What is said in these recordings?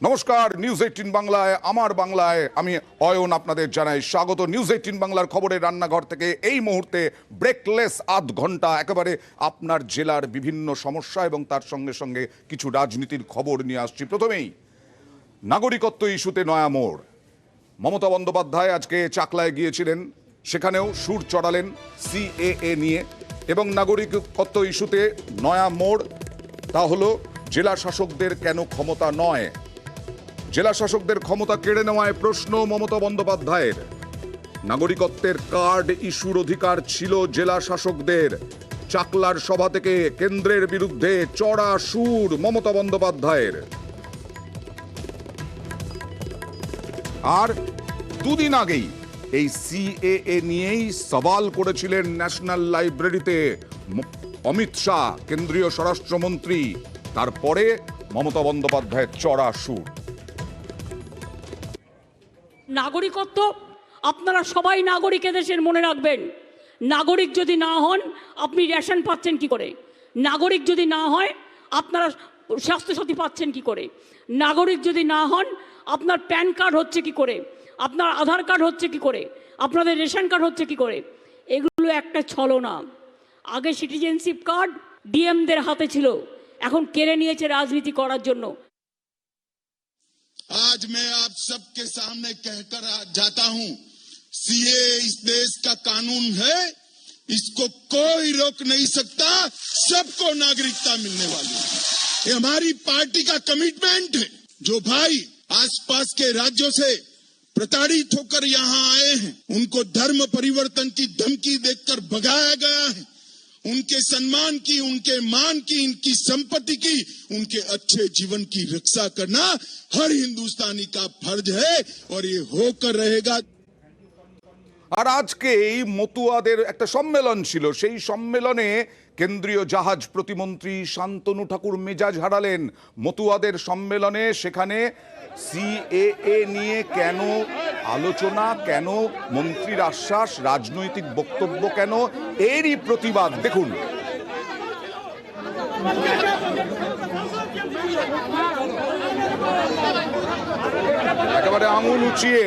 নমস্কার, নিউজ 18 বাংলায় আমার বাংলায় আমি অয়ন আপনাদের জানাই স্বাগত। নিউজ 18 বাংলার খবরের রান্নাঘর থেকে এই মুহূর্তে ব্রেকলেস আধ ঘন্টা একেবারে আপনার জেলার বিভিন্ন সমস্যা এবং তার সঙ্গে সঙ্গে কিছু রাজনীতির খবর নিয়ে আসছি। প্রথমেই নাগরিকত্ব ইস্যুতে নয়া মোড়। মমতা বন্দ্যোপাধ্যায় আজকে চাকলায় গিয়েছিলেন, সেখানেও সুর চড়ালেন সিএএ নিয়ে এবং নাগরিকত্ব ইস্যুতে নয়া মোড়। তা হলো জেলা শাসকদের কেন ক্ষমতা নয়, জেলা শাসকদের ক্ষমতা কেড়ে নেওয়ায় প্রশ্ন মমতা বন্দ্যোপাধ্যায়ের। নাগরিকত্বের কার্ড ইস্যুর অধিকার ছিল জেলা শাসকদের। চাকলার সভা থেকে কেন্দ্রের বিরুদ্ধে চড়া সুর মমতা বন্দ্যোপাধ্যায়ের। আর দুদিন আগেই এই সিএএ নিয়েই সওয়াল করেছিলেন ন্যাশনাল লাইব্রেরিতে অমিত শাহ, কেন্দ্রীয় স্বরাষ্ট্রমন্ত্রী। তারপরে মমতা বন্দ্যোপাধ্যায়ের চড়া সুর। নাগরিকত্ব আপনারা সবাই নাগরিক এদেশের, মনে রাখবেন। নাগরিক যদি না হন আপনি রেশন পাচ্ছেন কি করে? নাগরিক যদি না হয় আপনারা স্বাস্থ্যসাথী পাচ্ছেন কি করে? নাগরিক যদি না হন আপনার প্যান কার্ড হচ্ছে কি করে? আপনার আধার কার্ড হচ্ছে কি করে? আপনাদের রেশন কার্ড হচ্ছে কি করে? এগুলো একটা ছলনা। আগে সিটিজেনশিপ কার্ড ডিএমদের হাতে ছিল, এখন কেড়ে নিয়েছে রাজনীতি করার জন্য। आज मैं आप सबके सामने कहकर जाता हूं, सीए इस देश का कानून है, इसको कोई रोक नहीं सकता। सबको नागरिकता मिलने वाली है। ये हमारी पार्टी का कमिटमेंट है। जो भाई आसपास के राज्यों से प्रताड़ित होकर यहां आए हैं, उनको धर्म परिवर्तन की धमकी देकर भगाया गया है। उनके सम्मान की, उनके मान की, इनकी संपत्ति की, उनके अच्छे जीवन की रक्षा करना हर हिंदुस्तानी का फर्ज है और ये होकर रहेगा। আর আজকে এই মতুয়াদের একটা সম্মেলন ছিল, সেই সম্মেলনে কেন্দ্রীয় জাহাজ প্রতিমন্ত্রী শান্তনু ঠাকুর মেজাজ হারালেন। মতুয়াদের সম্মেলনে সেখানে সিএএ নিয়ে কেন আলোচনা, কেন মন্ত্রীর আশ্বাস, রাজনৈতিক বক্তব্য কেন, এরই প্রতিবাদ দেখুন। একেবারে আঙুল উঁচিয়ে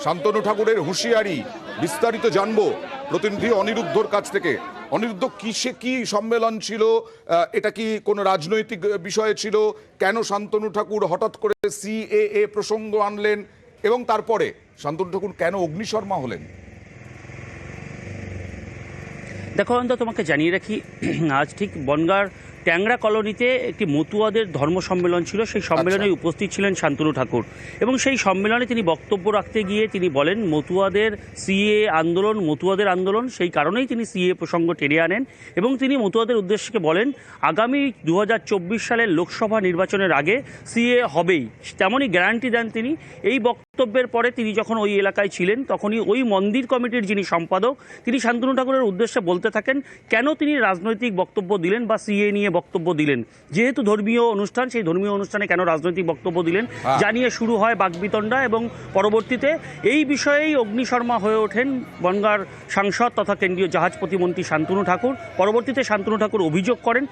শান্তনু ঠাকুরের হুঁশিয়ারি। বিস্তারিত জানবো প্রতিনিধি অনিরুদ্ধর কাছ থেকে। অনিরুদ্ধ, কিসে কি সম্মেলন ছিল? এটা কি কোনো রাজনৈতিক বিষয়ে ছিল? কেন শান্তনু ঠাকুর হঠাৎ করে সিএএ প্রসঙ্গ আনলেন এবং তারপরে শান্তনু ঠাকুর কেন অগ্নিশর্মা হলেন? দেখো অন্ত, তোমাকে জানিয়ে রাখি, আজ ঠিক বনগাঁর ট্যাংরা কলোনিতে একটি মতুয়াদের ধর্ম সম্মেলন ছিল। সেই সম্মেলনে উপস্থিত ছিলেন শান্তনু ঠাকুর এবং সেই সম্মেলনে তিনি বক্তব্য রাখতে গিয়ে তিনি বলেন মতুয়াদের সিএ আন্দোলন, মতুয়াদের আন্দোলন, সেই কারণেই তিনি সিএ প্রসঙ্গ টেনে আনেন এবং তিনি মতুয়াদের উদ্দেশ্যে বলেন আগামী 2024 সালের লোকসভা নির্বাচনের আগে সিএ হবেই, তেমনই গ্যারান্টি দেন তিনি। এই বক্তব্যের পরে তিনি যখন ওই এলাকায় ছিলেন তখনই ওই মন্দির কমিটির যিনি সম্পাদক তিনি শান্তনু ঠাকুরের উদ্দেশ্যে বলতে থাকেন কেন তিনি রাজনৈতিক বক্তব্য দিলেন বা সিএ নিয়ে বক্তব্য দিলেন। যেহেতু ধর্মীয় অনুষ্ঠান, সেই ধর্মীয় অনুষ্ঠানে কেন রাজনৈতিক বক্তব্য দিলেন জানিয়ে শুরু হয় বাকবিতণ্ডা এবং পরবর্তীতে এই বিষয়েই অগ্নিশর্মা হয়ে ওঠেন বনগাঁর সাংসদ তথা কেন্দ্রীয় জাহাজ প্রতিমন্ত্রী শান্তনু ঠাকুর। পরবর্তীতে শান্তনু ঠাকুর অভিযোগ করেন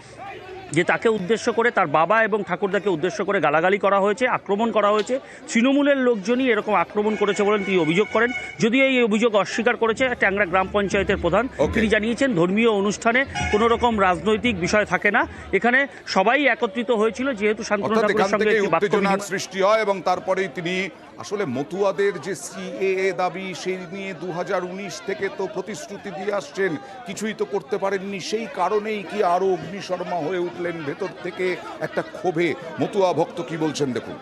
যে তাকে উদ্দেশ্য করে, তার বাবা এবং ঠাকুরদাকে উদ্দেশ্য করে গালাগালি করা হয়েছে, আক্রমণ করা হয়েছে। তৃণমূলের লোকজনই এরকম আক্রমণ করেছে বলেন তিনি অভিযোগ করেন। যদিও এই অভিযোগ অস্বীকার করেছে ট্যাংরা গ্রাম পঞ্চায়েতের প্রধান। তিনি জানিয়েছেন ধর্মীয় অনুষ্ঠানে কোনো রকম রাজনৈতিক বিষয় থাকে না, এখানে সবাই একত্রিত হয়েছিল যেহেতু শান্তনু ঠাকুরের সঙ্গে উত্তেজনার সৃষ্টি হয় এবং তারপরেই তিনি আসলে মতুয়াদের যে সিএএ দাবি সেই নিয়ে 2019 থেকে তো প্রতিশ্রুতি দিয়ে আসছেন, কিছুই তো করতে পারেননি। সেই কারণেই কি আরো অগ্নিশর্মা হয়ে উঠলেন ভেতর থেকে একটা ক্ষোভে? মতুয়া ভক্ত কি বলছেন দেখুন।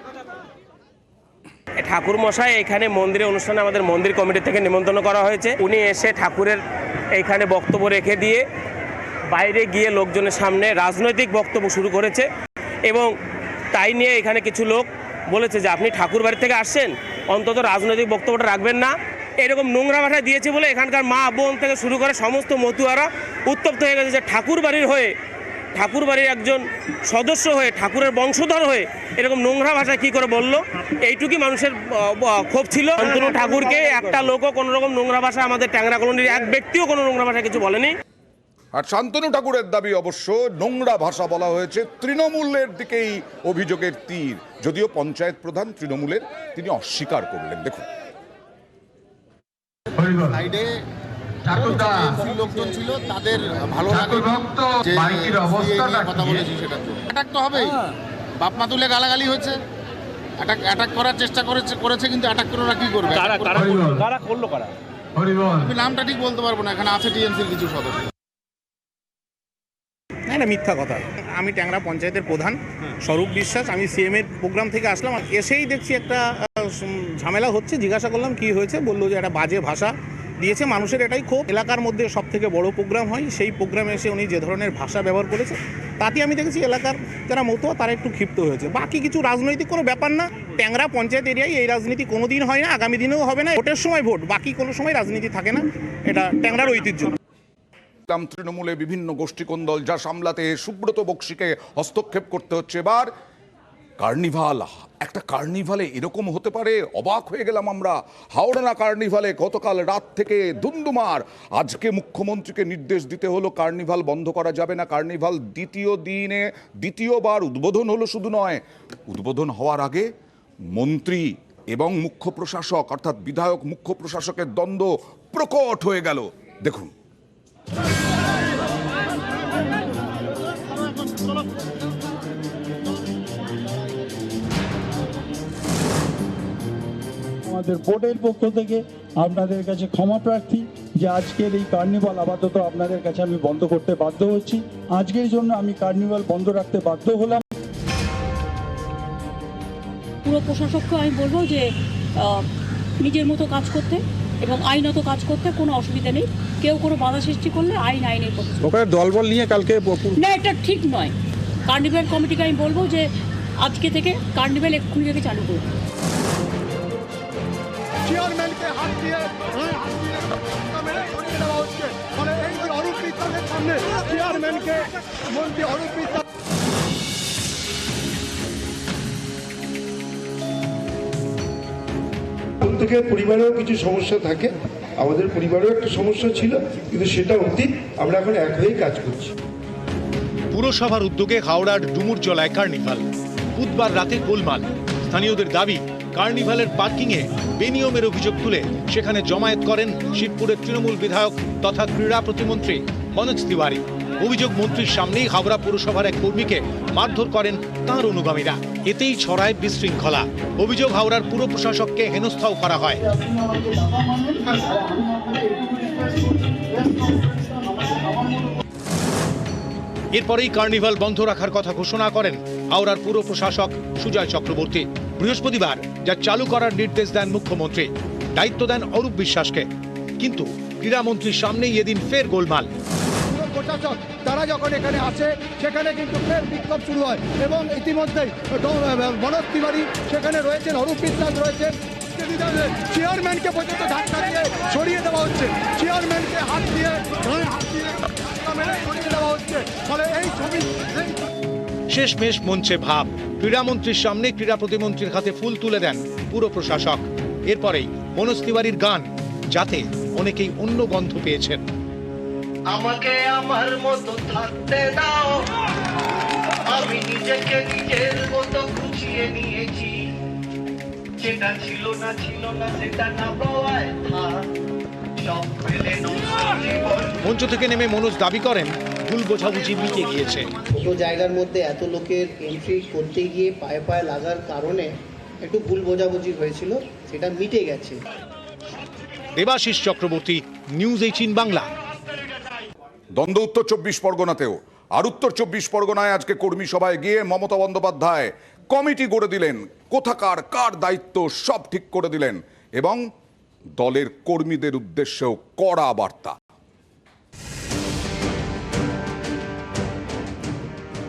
ঠাকুর মশাই এখানে মন্দিরে অনুষ্ঠানে আমাদের মন্দির কমিটি থেকে নিমন্ত্রণ করা হয়েছে। উনি এসে ঠাকুরের এইখানে বক্তব্য রেখে দিয়ে বাইরে গিয়ে লোকজনের সামনে রাজনৈতিক বক্তব্য শুরু করেছে এবং তাই নিয়ে এখানে কিছু লোক বলেছে যে আপনি ঠাকুর বাড়ি থেকে আসছেন, অন্তত রাজনৈতিক বক্তব্যটা রাখবেন না, এরকম নোংরা ভাষায় দিয়েছে বলে এখানকার মা বোন থেকে শুরু করে সমস্ত মতুয়ারা উত্তপ্ত হয়ে গেছে যে ঠাকুর বাড়ির হয়ে, ঠাকুর বাড়ির একজন সদস্য হয়ে, ঠাকুরের বংশধর হয়ে এরকম নোংরা ভাষায় কী করে বলল, এইটুকুই মানুষের ক্ষোভ ছিল। শান্তনু ঠাকুরকে একটা লোকও কোনো রকম নোংরা ভাষা, আমাদের ট্যাংরা কলোনির এক ব্যক্তিও কোনো নোংরা ভাষায় কিছু বলেনি। আর শান্তনু ঠাকুরের দাবি অবশ্য নোংরা ভাষা বলা হয়েছে, তৃণমূলের দিকেই অভিযোগের তীর, যদিও পঞ্চায়েত প্রধান তৃণমূলের, তিনি অস্বীকার করলেন। দেখুন, সাইডে লোকজন ছিল, তাদের ভালো কথা বলেছি, সেটা অ্যাটাক তো হবেই। বাপ মা তুলে গালাগালি হয়েছে, অ্যাটাক করার চেষ্টা করেছে, কিন্তু অ্যাটাক করে ওরা কি করবে? আমি নামটা ঠিক বলতে পারবো না, এখানে আছে টিএমসির কিছু সদস্য। না, এটা মিথ্যা কথা। আমি ট্যাংরা পঞ্চায়েতের প্রধান স্বরূপ বিশ্বাস। আমি সিএম এর প্রোগ্রাম থেকে আসলাম, এসেই দেখছি একটা ঝামেলা হচ্ছে। জিজ্ঞাসা করলাম কি হয়েছে, বললো যে একটা বাজে ভাষা দিয়েছে। মানুষের এটাই ক্ষোভ। এলাকার মধ্যে সব থেকে বড় প্রোগ্রাম হয়, সেই প্রোগ্রামে এসে উনি যে ধরনের ভাষা ব্যবহার করেছে, তাতে আমি দেখেছি এলাকার যারা মতুয়া তারা একটু ক্ষিপ্ত হয়েছে। বাকি কিছু রাজনৈতিক কোনো ব্যাপার না। ট্যাংরা পঞ্চায়েত এরিয়ায় এই রাজনীতি কোনোদিন হয় না, আগামী দিনেও হবে না। ভোটের সময় ভোট, বাকি কোনো সময় রাজনীতি থাকে না। এটা ট্যাংরার ঐতিহ্য। তৃণমূলে বিভিন্ন গোষ্ঠীকোন্দল যা সামলাতে সুব্রত বক্সিকে হস্তক্ষেপ করতে হচ্ছে। এবার কার্নিভাল, একটা কার্নিভালে এরকম হতে পারে, অবাক হয়ে গেলাম আমরা। হাওড়া কার্নিভালে গতকাল রাত থেকে দুমদুমার। আজকে মুখ্যমন্ত্রীকে নির্দেশ দিতে হলো কার্নিভাল বন্ধ করা যাবে না। কার্নিভাল দ্বিতীয় দিনে দ্বিতীয়বার উদ্বোধন হলো, শুধু নয়, উদ্বোধন হওয়ার আগে মন্ত্রী এবং মুখ্য প্রশাসক অর্থাৎ বিধায়ক মুখ্য প্রশাসকের দ্বন্দ্ব প্রকট হয়ে গেল। দেখুন, আমাদের বোর্ডের পক্ষ থেকে আপনাদের কাছে ক্ষমা প্রার্থী যে আজকের এই কার্নিভাল আপাতত আপনাদের কাছে আমি বন্ধ করতে বাধ্য হচ্ছি। আজকের জন্য আমি কার্নিভাল বন্ধ রাখতে বাধ্য হলাম। পুরো প্রশাসককে আমি বলবো যে নিজের মতো কাজ করতে এবং আইনত কাজ করতে কোনো অসুবিধা নেই। কেউ কোনো বাধা সৃষ্টি করলে আইনের পথে। ওখানে দলবল নিয়ে কালকে না, এটা ঠিক নয়। কার্নিভাল কমিটিকে আমি বলবো যে আজকে থেকে কার্নিভাল এক্ষুনি থেকে চালু করুন। চেয়ারম্যানকে হাত দিয়ে মেরে সরিয়ে দেওয়া হচ্ছে। ফলে এই যে অরূপ বিশ্বাসের সামনে চেয়ারম্যানকে মন্ত্রী অরূপ বিশ্বাস প্রত্যেকের পরিবারেও কিছু সমস্যা থাকে, আমাদের পরিবারেও একটা সমস্যা ছিল, কিন্তু সেটা অতীত। আমরা এখন এক হয়েই কাজ করছি। পুরসভার উদ্যোগে হাওড়ার ডুমুরজলায় কার্নিভাল, বুধবার রাতে গোলমাল। স্থানীয়দের দাবি, কার্নিভালের পার্কিংয়ে বেনিয়মের অভিযোগ তুলে সেখানে জমায়েত করেন শিবপুরের তৃণমূল বিধায়ক তথা ক্রীড়া প্রতিমন্ত্রী মনোজ তিওয়ারি। অভিযোগ, মন্ত্রীর সামনেই হাওড়া পুরসভার এক কর্মীকে মারধর করেন তাঁর অনুগামীরা। এতেই ছড়ায় বিশৃঙ্খলা। অভিযোগ, হাওড়ার পুর প্রশাসককে হেনস্থাও করা হয়। এরপরেই কার্নিভাল বন্ধ রাখার কথা ঘোষণা করেন হাওড়ার পুর প্রশাসক সুজয় চক্রবর্তী। বৃহস্পতিবার যা চালু করার নির্দেশ দেন মুখ্যমন্ত্রী, দায়িত্ব দেন অরূপ বিশ্বাসকে। কিন্তু ক্রীড়ামন্ত্রীর সামনেই এদিন ফের গোলমাল। প্রশাসক তারা যখন এখানে আসে সেখানে কিন্তু ফের বিক্ষোভ শুরু হয় এবং ইতিমধ্যেই মনোজ তিওয়ারি সেখানে রয়েছেন, অরূপ বিশ্বাস রয়েছেন। চেয়ারম্যানকে পর্যন্ত ধাক্কা দিয়ে সরিয়ে দেওয়া হচ্ছে, চেয়ারম্যানকে হাত দিয়ে মেরে সরিয়ে দেওয়া হচ্ছে। ফলে এই ছবি শেষমেশ মঞ্চে ভাব। ক্রীড়ামন্ত্রীর সামনে ক্রীড়া প্রতিমন্ত্রীর হাতে ফুল তুলে দেন পুর প্রশাসক। এরপরেই মনোজ তিওয়ারির গান, যাতে অনেকেই অন্য গন্ধ পেয়েছেন। আমাকে আমার মতো থাকতে দাও, আমি নিজেকে নিজের মতো গুছিয়ে নিয়েছি, যেটা ছিল না সেটা না পাওয়ায় সব ফেলে মঞ্চ থেকে নেমে মনোজ দাবি করেন ভুল বোঝাবুঝি মিটে গিয়েছে। ছোট জায়গার মধ্যে এত লোকের এন্ট্রি করতে গিয়ে পায়ে পায়ে লাগার কারণে একটু ভুল বোঝাবুঝি হয়েছিল, সেটা মিটে গেছে। দেবাশিস চক্রবর্তী, নিউজ 18 বাংলা। দ্বন্দ্ব উত্তর 24 পরগনাতেও। আর উত্তর 24 পরগনায় আজকে কর্মী সভায় গিয়ে মমতা বন্দ্যোপাধ্যায় কমিটি গড়ে দিলেন, কোথাকার কার দায়িত্ব সব ঠিক করে দিলেন এবং দলের কর্মীদের উদ্দেশ্যেও কড়া বার্তা।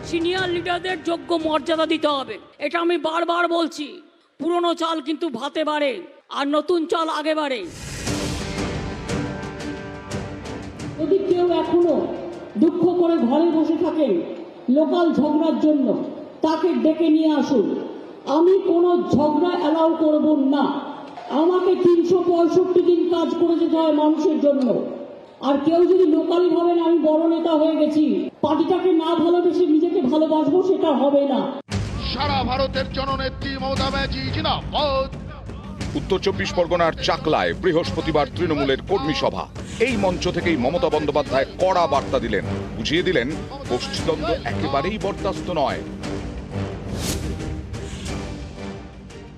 সিনিয়র লিডারদের যোগ্য মর্যাদা দিতে হবে, এটা আমি বারবার বলছি। পুরনো চাল কিন্তু ভাতে বাড়ে আর নতুন চাল আগে বাড়ে। যদি কেউ এখনো দুঃখ করে ঘরে বসে থাকেন লোকাল ঝগড়ার জন্য, তাকে ডেকে নিয়ে আসুন। আমি কোনো ঝগড়া অ্যালাউ করব না। আমাকে 365 দিন কাজ করে যেতে হয় মানুষের জন্য। আর কেউ যদি লোকাল ভাবেন আমি বড় নেতা হয়ে গেছি, পার্টিটাকে না ভালোবেসে নিজেকে ভালোবাসবো, সেটা হবে না। সারা ভারতের জননেত্রী মমতা ব্যানার্জি জিন্দাবাদ। উত্তর 24 পরগনার চাকলায় বৃহস্পতিবার তৃণমূলের কর্মী সভা। এই মঞ্চ থেকেই মমতা বন্দ্যোপাধ্যায় কড়া বার্তা দিলেন, বুঝিয়ে দিলেন গোষ্ঠীদ্বন্দ্ব একেবারেই বরদাস্ত নয়।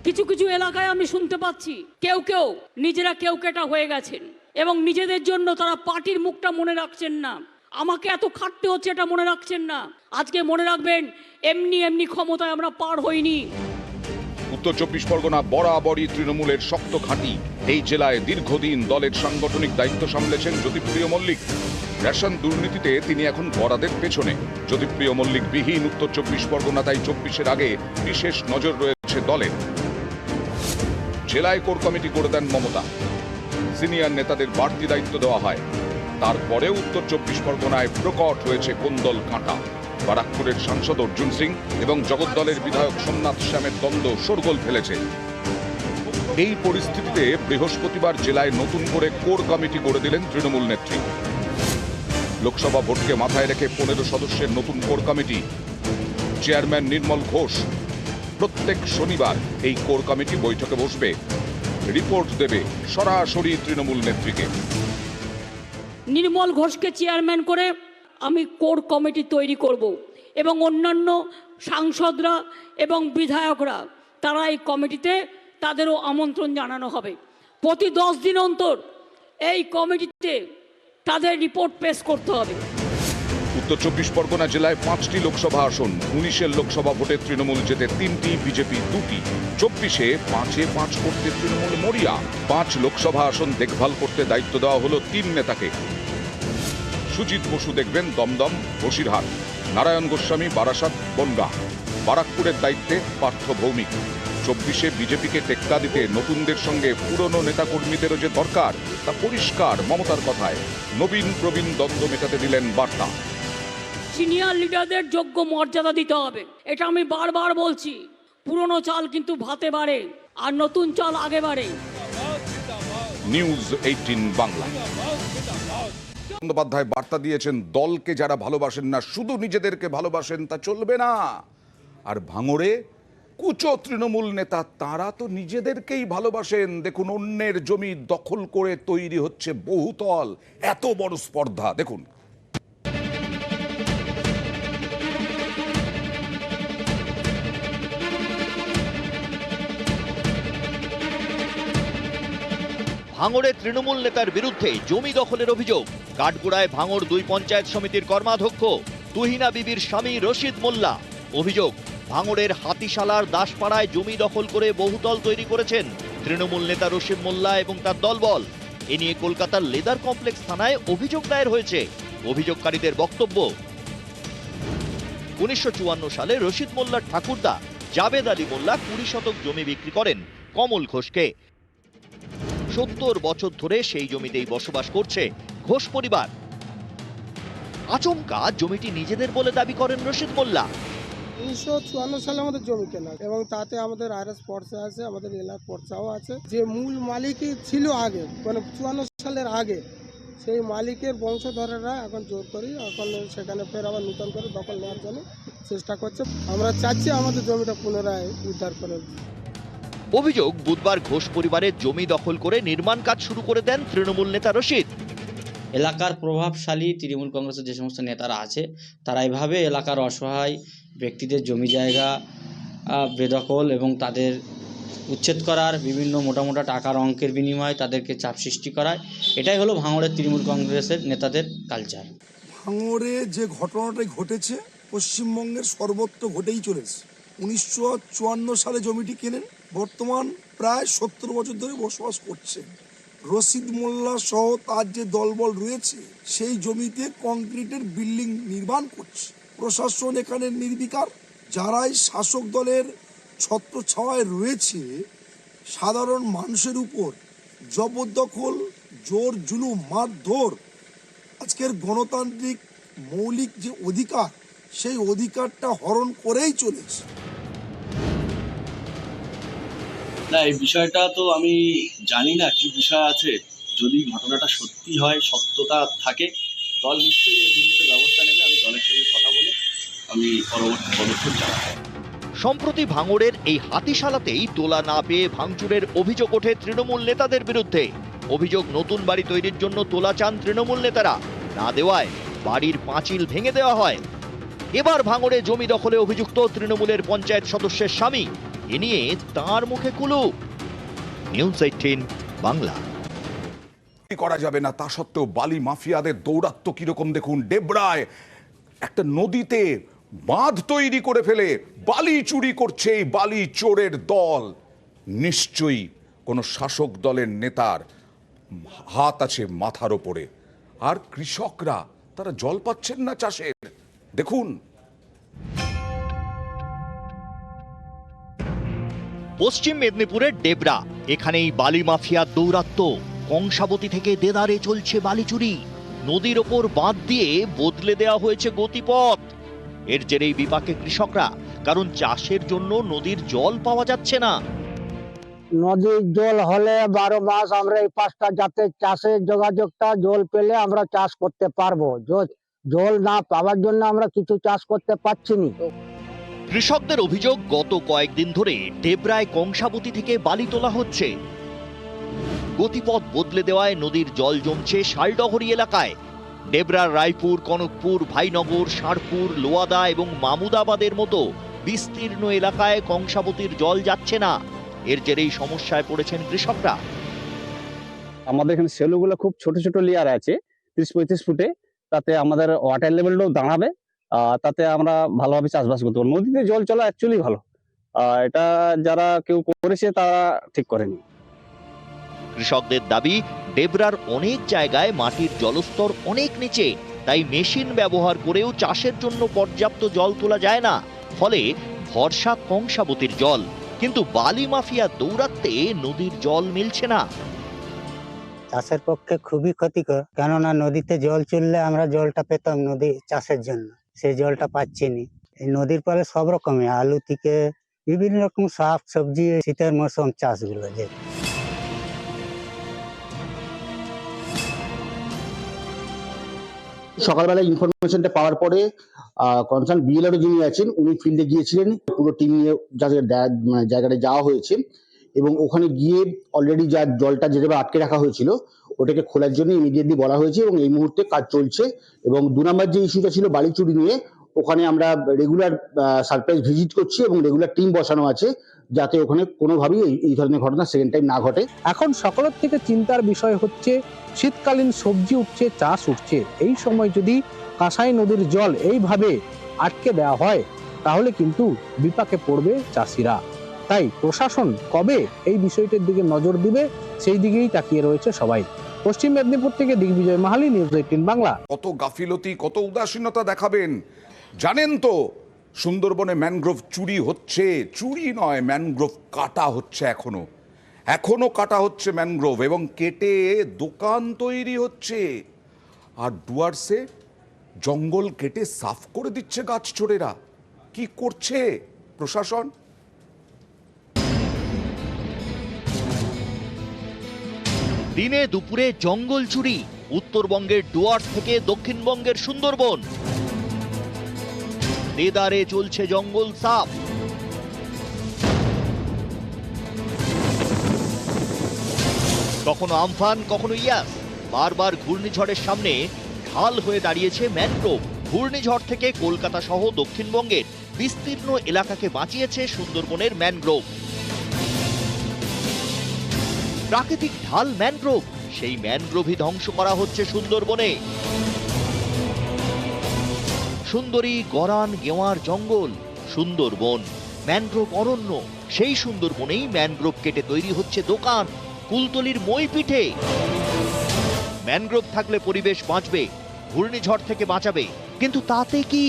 কিছু কিছু এলাকায় আমি শুনতে পাচ্ছি কেউ কেউ নিজেরা কেউ কেটা হয়ে গেছেন এবং নিজেদের জন্য তারা পার্টির মুখটা মনে রাখছেন না। আমাকে এত খাটতে হচ্ছে এটা মনে রাখছেন না। আজকে মনে রাখবেন, এমনি এমনি ক্ষমতায় আমরা পার হইনি। উত্তর 24 পরগনা বরাবরই তৃণমূলের শক্ত ঘাঁটি। এই জেলায় দীর্ঘদিন দলের সাংগঠনিক দায়িত্ব সামলেছেন জ্যোতিপ্রিয় মল্লিক। রেশন দুর্নীতিতে তিনি এখন বরাদের পেছনে। জ্যোতিপ্রিয় মল্লিক বিহীন উত্তর 24 পরগনা, তাই 24-এর আগে বিশেষ নজর রয়েছে দলের। জেলায় কোর কমিটি করে দেন মমতা, সিনিয়র নেতাদের বাড়তি দায়িত্ব দেওয়া হয়। তারপরেও উত্তর 24 পরগনায় প্রকট হয়েছে কোন্দল কাঁটা। বারাকপুরের সাংসদ অর্জুন সিং এবং জগদ্দলের বিধায়ক সোমনাথ শ্যামের দ্বন্দ্ব শোরগোল ফেলেছে। এই পরিস্থিতিতে বৃহস্পতিবার জেলায় নতুন করে কোর কমিটি গড়ে দিলেন তৃণমূল নেত্রী। লোকসভা ভোটকে মাথায় রেখে 15 সদস্যের নতুন কোর কমিটি। চেয়ারম্যান নির্মল ঘোষ। প্রত্যেক শনিবার এই কোর কমিটি বৈঠকে বসবে, রিপোর্ট দেবে সরাসরি তৃণমূল নেত্রীকে। নির্মল ঘোষকে চেয়ারম্যান করে আমি কোর কমিটি তৈরি করব এবং অন্যান্য সাংসদরা এবং বিধায়করা তারা এই কমিটিতে তাদেরও আমন্ত্রণ জানানো হবে। প্রতি 10 দিন অন্তর এই কমিটিতে তাদের রিপোর্ট পেশ করতে হবে। উত্তর 24 পরগনা জেলায় 5টি লোকসভা আসন। 19-এর লোকসভা ভোটে তৃণমূল জেতে 3টি, বিজেপি 2টি। 24-এ 5-এ 5 করতে তৃণমূল মরিয়া। 5 লোকসভা আসন দেখভাল করতে দায়িত্ব দেওয়া হলো 3 নেতাকে। সুজিত বসু দেখবেন দমদম, বসিরহাট। নারায়ণ গোস্বামী বারাসাত, বনগাঁ। বারাকপুরের দায়িত্বে পার্থ ভৌমিক। 24-এ বিজেপিকে টেক্কা দিতে নতুনদের সঙ্গে পুরনো নেতাকর্মীদেরও যে দরকার তা পরিষ্কার মমতার কথায়। নবীন প্রবীণ দ্বন্দ্ব মেটাতে দিলেন বার্তা। সিনিয়র লিডারদের যোগ্য মর্যাদা দিতে হবে, এটা আমি বারবার বলছি। পুরনো চাল কিন্তু ভাতে বাড়ে আর নতুন চাল আগে বাড়ে। নিউজ 18 বাংলা। বন্দ্যোপাধ্যায় বার্তা দিয়েছেন, দলকে যারা ভালোবাসেন না, শুধু নিজেদেরকে ভালোবাসেন, তা চলবে না। আর ভাঙড়ে কুচো তৃণমূল নেতা, তারা তো নিজেদেরকেই ভালোবাসেন। দেখুন, অন্যের জমি দখল করে তৈরি হচ্ছে বহুতল। এত বড় স্পর্ধা দেখুন। ভাঙড়ে তৃণমূল নেতার বিরুদ্ধে জমি দখলের অভিযোগ। কাঠগোড়ায় ভাঙড় 2 পঞ্চায়েত সমিতির কর্মাধ্যক্ষ তুহিনা বিবির স্বামী রশিদ মোল্লা। অভিযোগ, ভাঙড়ের হাতিশালার দাসপাড়ায় জমি দখল করে বহুতল তৈরি করেছেন তৃণমূল নেতা রশিদ মোল্লা এবং তার দলবল। এ নিয়ে কলকাতার লেদার কমপ্লেক্স থানায় অভিযোগ দায়ের হয়েছে। অভিযোগকারীদের বক্তব্য, 1954 সালে রশিদ মোল্লার ঠাকুরদা জাবেদ আলী মোল্লা 20 শতক জমি বিক্রি করেন কমল ঘোষকে। 70 বছর ধরে সেই জমিতেই বসবাস করছে ঘোষ পরিবার। আচমকা জমিটি নিজেদের বলে দাবি করেন রশিদ মোল্লা। 1954 সালে আমাদের জমি কেনা এবং তাতে আমাদের আরএস পর্চা আছে, আমাদের এলাকার পর্চাও আছে। যে মূল মালিকই ছিল আগে, মানে 54 সালের আগে, সেই মালিকের বংশধরেরা এখন জোর করি এখন সেখানে ফের আবার নতুন করে দখল নেওয়ার জন্য চেষ্টা করছে। আমরা চাচ্ছি আমাদের জমিটা পুনরায় উদ্ধার করে। অভিযোগ, বুধবার ঘোষ পরিবারের জমি দখল করে নির্মাণ কাজ শুরু করে দেন তৃণমূল নেতা রশিদ। এলাকার প্রভাবশালী তৃণমূল কংগ্রেসের যে সমস্ত নেতারা আছে, তারা এভাবে এলাকার অসহায় ব্যক্তিদের জমি জায়গা বেদখল এবং তাদের উচ্ছেদ করার বিভিন্ন মোটা টাকার অঙ্কের বিনিময়ে তাদেরকে চাপ সৃষ্টি করায়। এটাই হলো ভাঙড়ের তৃণমূল কংগ্রেসের নেতাদের কালচার। ভাঙড়ে যে ঘটনাটা ঘটেছে পশ্চিমবঙ্গের সর্বত্র ঘটেই চলেছে। 1954 সালে জমিটি কেনেন, বর্তমান প্রায় 70 বছর ধরে বসবাস করছেন। রশিদ মোল্লা সহ তার যে দলবল রয়েছে সেই জমিতে কংক্রিটের বিল্ডিং নির্মাণ করছে। প্রশাসন এখানে নির্বিকার। যারাই শাসক দলের ছত্রছায়ায় রয়েছে, সাধারণ মানুষের উপর জবরদখল, জোর জুলুম, মারধর, আজকের গণতান্ত্রিক মৌলিক যে অধিকার, সেই অধিকারটা হরণ করেই চলেছে। না, এই বিষয়টা তো আমি জানি না কি বিষয় আছে, যদি ঘটনাটা সত্যি হয়, সত্যতা থাকে, দল নিশ্চয়ই এর বিরুদ্ধে ব্যবস্থা নেবে। আমি দলের সঙ্গে কথা বলে আমি পরবর্তী পদক্ষেপ জানাবো। সম্প্রতি ভাঙড়ের এই হাতিশালাতেই তোলা না পেয়ে ভাঙচুরের অভিযোগ ওঠে তৃণমূল নেতাদের বিরুদ্ধে। অভিযোগ, নতুন বাড়ি তৈরির জন্য তোলা চান তৃণমূল নেতারা, না দেওয়ায় বাড়ির পাঁচিল ভেঙে দেওয়া হয়। এবার ভাঙড়ে জমি দখলে অভিযুক্ত তৃণমূলের পঞ্চায়েত সদস্যের স্বামী, এ নিয়ে তাঁর মুখে কুলুপ। নিউজ 18 বাংলা। করা যাবে না, তা সত্ত্বেও বালি মাফিয়াদের দৌরাত্ম্য কিরকম দেখুন। ডেবরায় একটা নদীতে বাঁধ তৈরি করে ফেলে বালি চুরি করছে এই বালি চোরের দল। নিশ্চয়ই কোনো শাসক দলের নেতার হাত আছে মাথার ওপরে। আর কৃষকরা তারা জল পাচ্ছেন না চাষের, দেখুন। পশ্চিম মেদিনীপুরের ডেবরা, এখানেই বালি মাফিয়ার দৌরাত্ম্য। কংসাবতী থেকে দেদারে চলছে বালি চুরি। নদীর ওপর বাঁধ দিয়ে বদলে দেওয়া হয়েছে গতিপথ। এর জেরেই বিপাকে কৃষকরা, কারণ চাষের জন্য নদীর জল পাওয়া যাচ্ছে না। নদীর জল হলে 12 মাস আমরা এই পাঁচটা যাতে চাষের যোগাযোগটা, জল পেলে আমরা চাষ করতে পারবো। জল না পাওয়ার জন্য আমরা কিছু চাষ করতে পারছি না। কৃষকদের অভিযোগ, গত কয়েকদিন ধরে ডেবরায় কংসাবতী থেকে বালি তোলা হচ্ছে। গতিপথ বদলে দেওয়ায় নদীর জল জমছে শালডহরি এলাকায়। ডেবরার রায়পুর, কনকপুর, ভাইনগর, ষাঁড়পুর, লোয়াদা এবং মামুদাবাদের মতো বিস্তীর্ণ এলাকায় কংসাবতীর জল যাচ্ছে না। এর জেরেই সমস্যায় পড়েছেন কৃষকরা। আমাদের এখানে সেলুগুলো খুব ছোট ছোট লেয়ার আছে, 30-35 ফুটে, তাতে আমাদের ওয়াটার লেভেলটাও দাঁড়াবে, তাতে আমরা ভালোভাবে চাষবাস করতে পারবো। নদীতে জল চলা অ্যাকচুয়ালি ভালো, এটা যারা কেউ করেছে তারা ঠিক করেনি। কৃষকদের দাবি, ডেবরার অনেক জায়গায় মাটির জলস্তর অনেক নিচে, তাই মেশিন ব্যবহার করেও চাষের জন্য পর্যাপ্ত জল তোলা যায় না। ফলে ভরসা কংসাবতীর জল, কিন্তু বালি মাফিয়া দৌরাত্মে নদীর জল মিলছে না। চাষের পক্ষে খুবই ক্ষতিকর, কেননা নদীতে জল চললে আমরা জলটা পেতাম নদী চাষের জন্য, সেই জলটা পাচ্ছি না। এই নদীর পরে সব রকমের আলু থেকে বিভিন্ন রকম শাক সবজি, শীতের মৌসুম চাষগুলো যে। সকালবেলা ইনফরমেশনটা পাওয়ার পরে কনসার্ন বিএলআরও যিনি আছেন উনি ফিল্ডে গিয়েছিলেন, পুরো টিম নিয়ে জায়গাটা যাওয়া হয়েছে এবং ওখানে গিয়ে অলরেডি যা জলটা যেভাবে আটকে রাখা হয়েছিল ওটাকে খোলার জন্য ইমিডিয়েটলি বলা হয়েছে এবং এই মুহূর্তে কাজ চলছে। এবং 2 নম্বর যে ইস্যুটা ছিল বালি চুরি নিয়ে, ওখানে আমরা রেগুলার সারপ্রাইজ ভিজিট করছি এবং রেগুলার টিম বসানো আছে যাতে ওখানে কোনোভাবেই এই ধরনের ঘটনা সেকেন্ড টাইম না ঘটে। এখন সকলের থেকে চিন্তার বিষয় হচ্ছে শীতকালীন সবজি উঠছে, চাষ উঠছে, এই সময় যদি কাঁসাই নদীর জল এইভাবে আটকে দেওয়া হয় তাহলে কিন্তু বিপাকে পড়বে চাষিরা। তাই প্রশাসন কবে এই বিষয়টির দিকে নজর দিবে সেই দিকেই তাকিয়ে রয়েছে সবাই। পশ্চিম মেদিনীপুর থেকে দিগ্বিজয় মাহালি, নিউজ 18 বাংলা। কত গাফিলতি, কত উদাসীনতা দেখাবেন জানেন তো? সুন্দরবনে ম্যানগ্রোভ চুরি হচ্ছে, চুরি নয়, ম্যানগ্রোভ কাটা হচ্ছে। এখনো কাটা হচ্ছে ম্যানগ্রোভ এবং কেটে দোকান তৈরি হচ্ছে। আর ডুয়ার্সে জঙ্গল কেটে সাফ করে দিচ্ছে গাছ চোরেরা। কি করছে প্রশাসন? দিনে দুপুরে জঙ্গল চুরি, উত্তরবঙ্গের ডুয়ার্স থেকে দক্ষিণবঙ্গের সুন্দরবন। দেদারে চলছে জঙ্গল সাফ। কখনো আমফান, কখনো ইয়াস। বারবার ঘূর্ণিঝড়ের সামনে ঢাল হয়ে দাঁড়িয়েছে ম্যানগ্রোভ। ঘূর্ণিঝড় থেকে কলকাতা সহ দক্ষিণবঙ্গের বিস্তীর্ণ এলাকাকে বাঁচিয়েছে সুন্দরবনের ম্যানগ্রোভ। প্রাকৃতিক ঢাল ম্যানগ্রোভ, সেই ম্যানগ্রোভই ধ্বংস করা হচ্ছে সুন্দরবনে। সুন্দরী, গরান, গেওয়ার জঙ্গল, সুন্দরবন, ম্যানগ্রোভ অরণ্য। সেই সুন্দরবনেই ম্যানগ্রোভ কেটে তৈরি হচ্ছে দোকান, কুলতলির মই পিঠে। ম্যানগ্রোভ থাকলে পরিবেশ বাঁচবে, ঘূর্ণিঝড় থেকে বাঁচাবে, কিন্তু তাতে কি?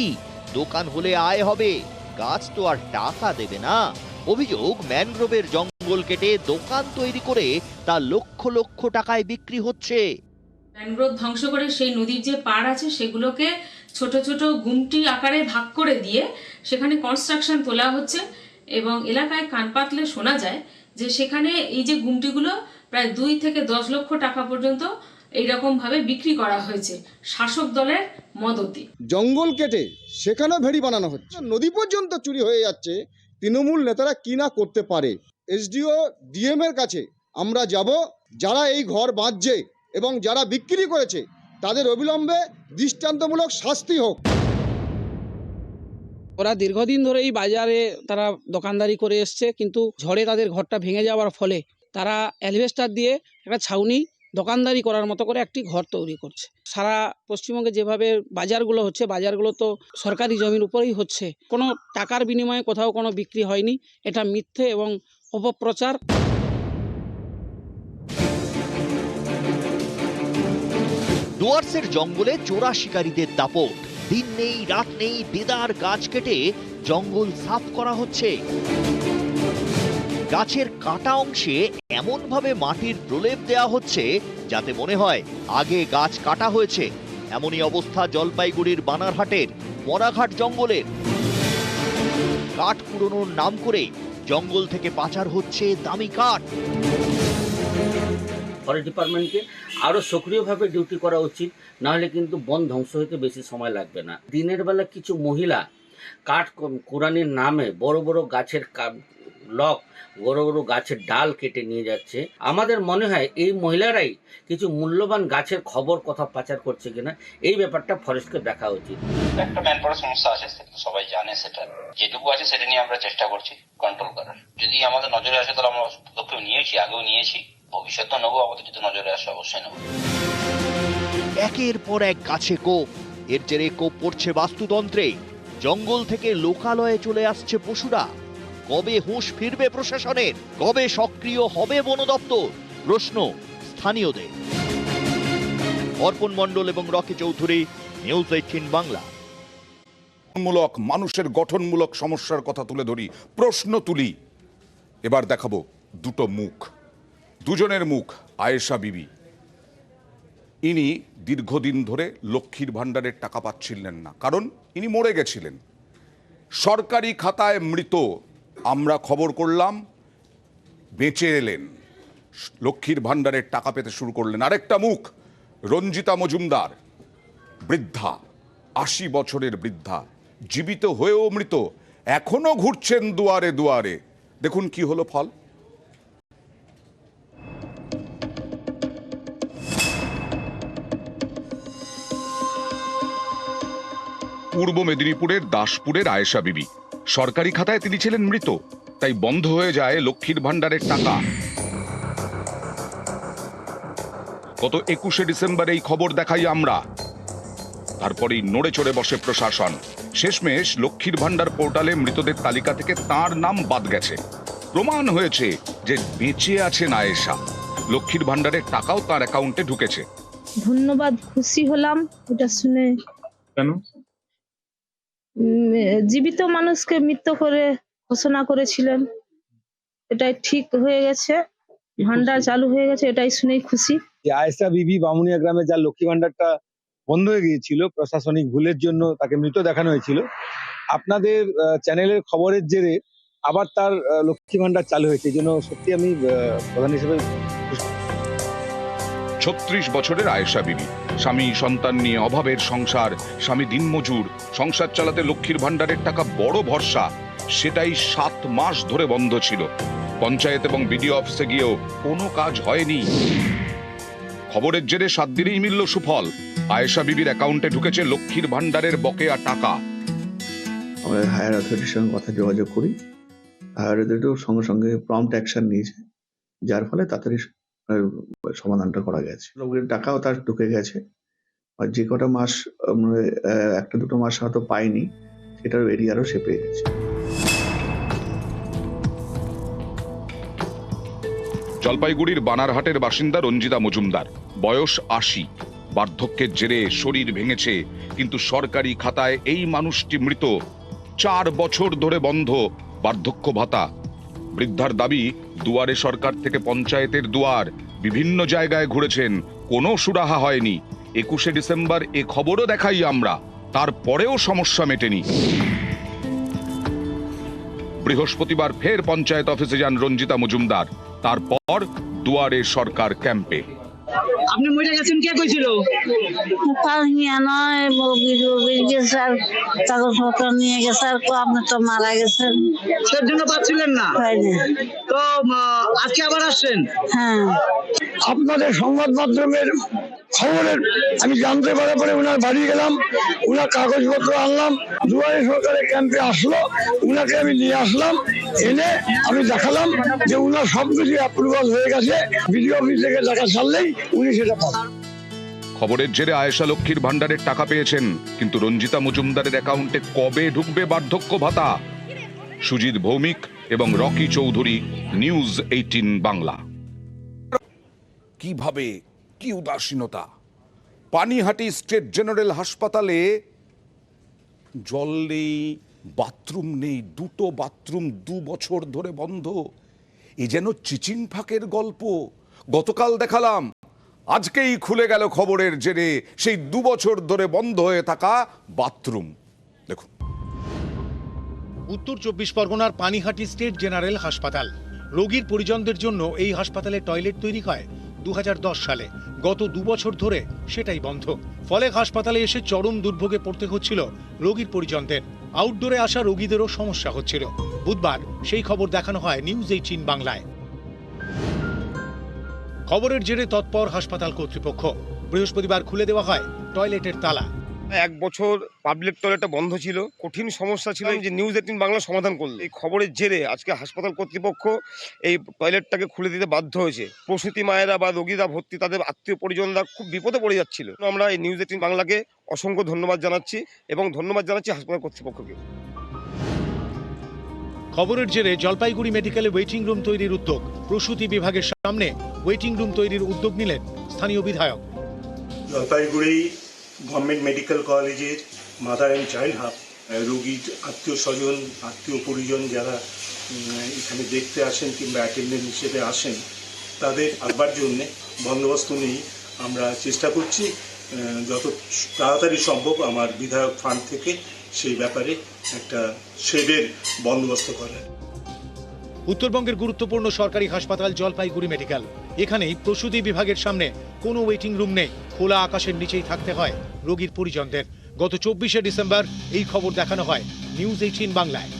দোকান হলে আয় হবে, গাছ তো আর টাকা দেবে না। অভিযোগ, ম্যানগ্রোভের জঙ্গল কেটে দোকান তৈরি করে তা লক্ষ লক্ষ টাকায় বিক্রি হচ্ছে। ম্যানগ্রোভ ধ্বংস করে সেই নদীর যে পাড় আছে সেগুলোকে ছোট ছোট গুমটি আকারে ভাগ করে দিয়ে সেখানে কনস্ট্রাকশন তোলা হচ্ছে এবং এলাকায় কান পাতলে শোনা যায় যে সেখানে এই যে গুমটিগুলো প্রায় 2 থেকে 10 লক্ষ টাকা পর্যন্ত এইরকম ভাবে বিক্রি করা হয়েছে শাসক দলের মদতে। জঙ্গল কেটে সেখানেও ভেড়ি বানানো হচ্ছে, নদী পর্যন্ত চুরি হয়ে যাচ্ছে। তৃণমূল নেতারা কি না করতে পারে। এসডিও ডিএম এর কাছে আমরা যাব, যারা এই ঘর বাঁধছে এবং যারা বিক্রি করেছে তাদের অবিলম্বে দৃষ্টান্তমূলক শাস্তি হোক। ওরা দীর্ঘদিন ধরে এই বাজারে তারা দোকানদারি করে এসছে, কিন্তু ঝড়ে তাদের ঘরটা ভেঙে যাওয়ার ফলে তারা অ্যালবেস্টার দিয়ে একটা ছাউনি দোকানদারি করার মতো করে একটি ঘর তৈরি করছে। সারা পশ্চিমবঙ্গে যেভাবে বাজারগুলো হচ্ছে, বাজারগুলো তো সরকারি জমির উপরেই হচ্ছে, কোনো টাকার বিনিময়ে কোথাও কোনো বিক্রি হয়নি। এটা মিথ্যে এবং অপপ্রচার। ডুয়ার্সের জঙ্গলে চোরা শিকারীদের দাপট। দিন নেই রাত নেই দেদার গাছ কেটে জঙ্গল সাফ করা হচ্ছে। গাছের কাটা অংশে এমন ভাবে মাটির প্রলেপ দেওয়া হচ্ছে যাতে মনে হয় আগে গাছ কাটা হয়েছে। এমনই অবস্থা জলপাইগুড়ির বানারহাটের মরাঘাট জঙ্গলের। কাঠ কুড়োনোর নাম করে জঙ্গল থেকে পাচার হচ্ছে দামি কাঠ। ফরেস্ট ডিপার্টমেন্টকে আরও সক্রিয়ভাবে ডিউটি করা উচিত, নাহলে কিন্তু বন ধ্বংস হতে বেশি সময় লাগবে না। দিনের বেলা কিছু মহিলা কাঠ কুড়ানির নামে বড় বড় গাছের লক, বড় বড় গাছের ডাল কেটে নিয়ে যাচ্ছে। আমাদের মনে হয় এই মহিলারাই কিছু মূল্যবান গাছের খবর কথা পাচার করছে কিনা, এই ব্যাপারটা ফরেস্টকে দেখা উচিত। একটা ম্যান পাওয়ার সমস্যা আছে, সবাই জানে। সেটা যেটুকু আছে সেটা নিয়ে আমরা চেষ্টা করছি কন্ট্রোল করার। যদি আমাদের নজরে আসে তাহলে আমরা পদক্ষেপ নিয়েছি, আগেও নিয়েছি, ভবিষ্যৎ তো নেবো। আমাদের যদি নজরে আসে অবশ্যই নেবো। একের পর এক গাছে কোপ। এর জেরে কোপ পড়ছে বাস্তুতন্ত্রে। জঙ্গল থেকে লোকালয়ে চলে আসছে পশুরা। কবে হুঁশ ফিরবে প্রশাসনের? কবে সক্রিয় হবে বন দপ্তর? প্রশ্ন স্থানীয়দের। অর্পণ মণ্ডল এবং রকি চৌধুরী, নিউজ 18 বাংলা। মানুষের গঠনমূলক সমস্যার কথা তুলে ধরি, প্রশ্ন তুলি। এবার দেখাবো দুটো মুখ, দুজনের মুখ। আয়েশা বিবি, ইনি দীর্ঘদিন ধরে লক্ষ্মীর ভাণ্ডারের টাকা পাচ্ছিলেন না, কারণ ইনি মরে গেছিলেন। সরকারি খাতায় মৃত, আমরা খবর করলাম, বেঁচে এলেন, লক্ষ্মীর ভাণ্ডারের টাকা পেতে শুরু করলেন। আরেকটা মুখ রঞ্জিতা মজুমদার, বৃদ্ধা, 80 বছরের বৃদ্ধা, জীবিত হয়েও মৃত, এখনো ঘুরছেন দুয়ারে দুয়ারে। দেখুন কি হলো ফল। পূর্ব মেদিনীপুরের দাসপুরের আয়েশা বিবি, সরকারি খাতায় তিনি ছিলেন মৃত, তাই বন্ধ হয়ে যায় লক্ষ্মীর ভাণ্ডারের টাকা। গত 21শে ডিসেম্বর এই খবর দেখাই আমরা। তারপরেই নড়ে চড়ে বসে প্রশাসন। শেষমেশ লক্ষ্মীর ভাণ্ডার পোর্টালে মৃতদের তালিকা থেকে তার নাম বাদ গেছে। প্রমাণ হয়েছে যে বেঁচে আছেন আয়েশা। লক্ষ্মীর ভাণ্ডারের টাকাও তার অ্যাকাউন্টে ঢুকেছে। ধন্যবাদ, খুশি হলাম এটা শুনে। কেন? জীবিত মানুষকে মৃত্যু করে ঘোষণা করেছিলেন, এটাই ঠিক হয়ে গেছে, ভান্ডার চালু হয়ে গেছে, এটাই শুনেই খুশি। আয়েশা বিবি বামুনিয়া গ্রামে যার লক্ষ্মী ভান্ডারটা বন্ধ হয়ে গিয়েছিল, প্রশাসনিক ভুলের জন্য তাকে মৃত দেখানো হয়েছিল, আপনাদের চ্যানেলের খবরের জেরে আবার তার লক্ষ্মী ভান্ডার চালু হয়েছে। এই জন্য সত্যি আমি প্রধান হিসেবে 36 বছরের আয়েশা বিবি, স্বামী সন্তান নিয়ে অভাবের সংসার, স্বামী দিনমজুর, সংসার চালাতে লক্ষ্মীর ভাণ্ডারের টাকা বড় ভরসা, সেটাই 7 মাস ধরে বন্ধ ছিল। পঞ্চায়েত এবং বিডিও অফিসে গিয়েও কোনো কাজ হয়নি। খবরের জেরে 7 দিনেই মিলল সুফল। আয়েশা বিবির অ্যাকাউন্টে ঢুকেছে লক্ষ্মীর ভাণ্ডারের বকেয়া টাকা। আমরা হায়ার অথরিটির সঙ্গে কথা যোগাযোগ করি, হায়ার অথরিটিও সঙ্গে সঙ্গে প্রম্পট অ্যাকশন নিয়েছে, যার ফলে তাড়াতাড়ি সমাধানটা করা গেছে। লোকের টাকাও তার ঢুকে গেছে, আর যে কটা মাস 1-2 মাস হয়তো পায়নি, সেটার এরিয়ারও সে পেয়ে গেছে। জলপাইগুড়ির বানারহাটের বাসিন্দা রঞ্জিতা মজুমদার, বয়স 80। বার্ধক্যের জেরে শরীর ভেঙেছে, কিন্তু সরকারি খাতায় এই মানুষটি মৃত। 4 বছর ধরে বন্ধ বার্ধক্য ভাতা। বৃদ্ধার দাবি, দুয়ারে সরকার থেকে পঞ্চায়েতের দুয়ার, বিভিন্ন জায়গায় ঘুরেছেন, কোনো সুরাহা হয়নি। 21শে ডিসেম্বর এ খবরও দেখাই আমরা, তারপরেও সমস্যা মেটেনি। বৃহস্পতিবার ফের পঞ্চায়েত অফিসে যান রঞ্জিতা মজুমদার, তারপর দুয়ারে সরকার ক্যাম্পে। আপনি মরে গেছেন, কে কইছিল? কাগজপত্র নিয়ে গেছে আর আপনি তো মারা গেছেন, সের জন্য পাচ্ছিলেন না। তো আজকে আবার আসছেন? হ্যাঁ, আপনাদের সংবাদ মাধ্যমের খবরের আমি জানতে পারার পরে ওনার বাড়ি গেলাম, ওনার কাগজপত্র আনলাম, দুয়ারে সরকারের ক্যাম্পে আসলো, ওনাকে আমি নিয়ে আসলাম, এনে আমি দেখালাম যে ওনার সবকিছু অ্যাপ্রুভাল হয়ে গেছে, বিডিও অফিস থেকে টাকা ছাড়লেই উনি সেটা পাবেন। খবরের জেরে আয়েশা লক্ষ্মীর ভান্ডারের টাকা পেয়েছেন, কিন্তু রঞ্জিতা মজুমদারের অ্যাকাউন্টে কবে ঢুকবে বার্ধক্য ভাতা? সুজিত ভৌমিক এবং রকি চৌধুরী, নিউজ 18 বাংলা। কিভাবে, কি উদাসীনতা! পানিহাটি স্টেট জেনারেল হাসপাতালে জল নেই, বাথরুম নেই, দুটো বাথরুম 2 বছর ধরে বন্ধ। এ যেন চিচিং ফাঁকের গল্প। গতকাল দেখালাম, আজকেই খুলে গেল খবরের জেরে সেই 2 বছর ধরে বন্ধ হয়ে থাকা বাথরুম। দেখুন, উত্তর 24 পরগনার পানিহাটি স্টেট জেনারেল হাসপাতাল। রোগীর পরিজনদের জন্য এই হাসপাতালে টয়লেট তৈরি হয় 2010 সালে। গত 2 বছর ধরে সেটাই বন্ধ। ফলে হাসপাতালে এসে চরম দুর্ভোগে পড়তে হচ্ছিল রোগীর পরিজনদের। আউটডোরে আসা রোগীদেরও সমস্যা হচ্ছিল। বুধবার সেই খবর দেখানো হয় নিউজ 18 বাংলায়। খবরের জেরে তৎপর হাসপাতাল কর্তৃপক্ষ। বৃহস্পতিবার খুলে দেওয়া হয় টয়লেটের তালা। 1 বছর পাবলিক টয়লেটটা বন্ধ ছিল, কঠিন সমস্যা ছিল, যে নিউজ 18 বাংলা সমাধান করলো। এই খবরের জেরে আজকে হাসপাতাল কর্তৃপক্ষ এই টয়লেটটাকে খুলে দিতে বাধ্য হয়েছে। প্রসূতি মায়েরা বা রোগীরা ভর্তি, তাদের আত্মীয় পরিজনরা খুব বিপদে পড়ে যাচ্ছিল। আমরা এই নিউজ 18 বাংলাকে অসংখ্য ধন্যবাদ জানাচ্ছি এবং ধন্যবাদ জানাচ্ছি হাসপাতাল কর্তৃপক্ষকে। খবরের জেরে জলপাইগুড়ি মেডিকেলে ওয়েটিং রুম তৈরির উদ্যোগ। প্রসূতি বিভাগের সামনে ওয়েটিং রুম তৈরির উদ্যোগ নিলেন স্থানীয় বিধায়ক। জলপাইগুড়ি গভর্নমেন্ট মেডিকেল কলেজের মাদার অ্যান্ড চাইল্ড হাব রোগীর আত্মীয় স্বজন, আত্মীয় পরিজন যারা এখানে দেখতে আসেন কিংবা অ্যাটেন্ডেন্ট হিসেবে আসেন, তাদের আসবার জন্যে বন্দোবস্ত নিয়ে আমরা চেষ্টা করছি যত তাড়াতাড়ি সম্ভব আমার বিধায়ক ফান্ড থেকে সেই ব্যাপারে একটা শেডের বন্দোবস্ত করার। উত্তরবঙ্গের গুরুত্বপূর্ণ সরকারি হাসপাতাল জলপাইগুড়ি মেডিকেল। এখানেই প্রসূতি বিভাগের সামনে কোনো ওয়েটিং রুম নেই। খোলা আকাশের নিচেই থাকতে হয় রোগীর পরিজনদের। গত 24শে ডিসেম্বর এই খবর দেখানো হয় নিউজ 18 বাংলায়।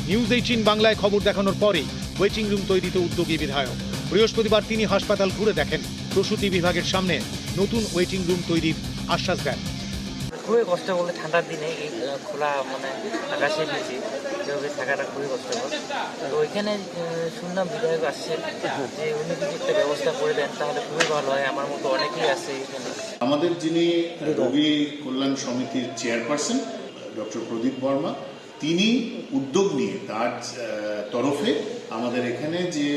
নিউজ 18 বাংলায় খবর দেখানোর পরেই ওয়েটিং রুম তৈরিতে উদ্যোগী বিধায়ক। বৃহস্পতিবার তিনি হাসপাতাল ঘুরে দেখেন। প্রসূতি বিভাগের সামনে নতুন ওয়েটিং রুম তৈরির আশ্বাস দেন। খুবই কষ্ট, বলে ঠান্ডার দিনে এই খোলা আকাশের নিচে এভাবে থাকাটা খুবই কষ্টকর। তো ওইখানে শুনলাম বিধায়ক আসছেন, যে উনি যদি একটা ব্যবস্থা করে দেন তাহলে খুবই ভালো হয়। আমার মতো অনেকেই আছে এখানে। আমাদের যিনি রোগী কল্যাণ সমিতির চেয়ারপারসন ডক্টর প্রদীপ বর্মা, তিনি উদ্যোগ নিয়ে তার তরফে আমাদের এখানে যে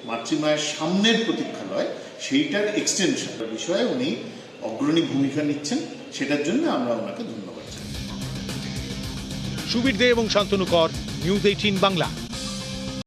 মাতৃমায়ের সামনের প্রতীক্ষালয় সেইটার এক্সটেনশন বিষয়ে উনি অগ্রণী ভূমিকা নিচ্ছেন। সেটার জন্য আমরা ওনাকে ধন্যবাদ জানাই। সুবীর দে এবং শান্তনু কর, নিউজ 18 বাংলা।